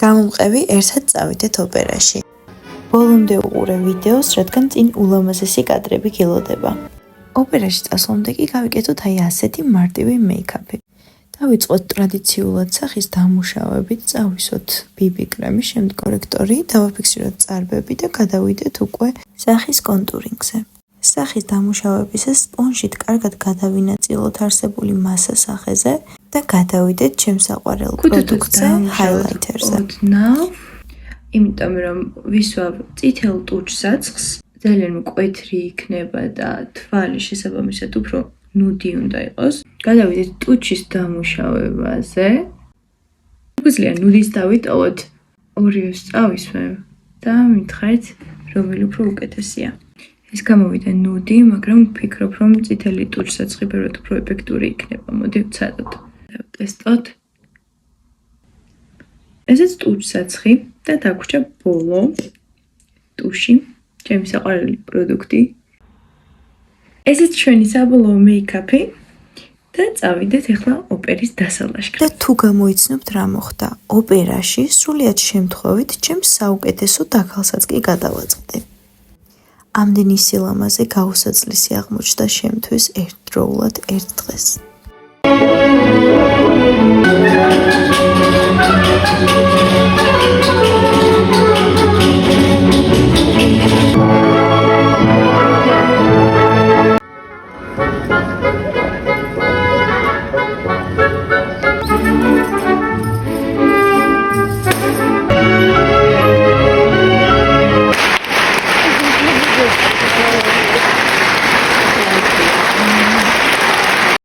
გამომყევი ერთად წავიდეთ ოპერაში. ბოლომდე უყურე ვიდეოს, რადგან წინ ულამაზესი კადრები გილოდება. ოპერაში წასვლამდე კი გავიკეთოთ აი ასეთი მარტივი მეიქაპი. დავიწყოთ ტრადიციულად სახის დამუშავებით, წავისვოთ BB კრემი, შემდეგ კორექტორი, დავაფიქსიროთ წარბები და გადავიდეთ უკვე სახის კონტურინგზე. სახის დამუშავებისას სპონჟით კარგად გადავინაწილოთ არსებული მასა სახეზე და გადავიდეთ ჩემს საყვარელ პროდუქტზე, ჰაილაითერზე. იმიტომ რომ ვისვავ წითელ ტუჩსაცხს, ძალიან მკვეთრი იქნება და თვალი შესაბამისად უფრო ნუდი უნდა იყოს. გადავიდეთ ტუჩის დამუშავებაზე. უგვიძლია ნუდის დავიტოვოთ ორივე წავისვე და მითხარით რომელი უფრო უკეთესია. ეს გამოვიდა ნუდი, მაგრამ ვფიქრობ, რომ წითელი ტუჩსაცხი ბევრად უფრო ეფექტური იქნება. მოდი ვცადოთ. დავტესტოთ. ესეც ტუჩსაცხი და დაგვრჩა ბოლო ტუში, ჩემი საყვარელი პროდუქტი. ესეც ჩვენი საბოლოო მეიქაპი და წავიდეთ ახლა ოპერის დასალაშქრად. და თუ გამოიცნობთ რა მოხდა, ოპერაში სრულიად შემთხვევით ჩემს საუკეთესო დაქალსაც კი გადავაწყდი. ამდენი სილამაზე გაუსაძლისი აღმოჩნდა შემთთვის ერთდროულად ერთ დღეს.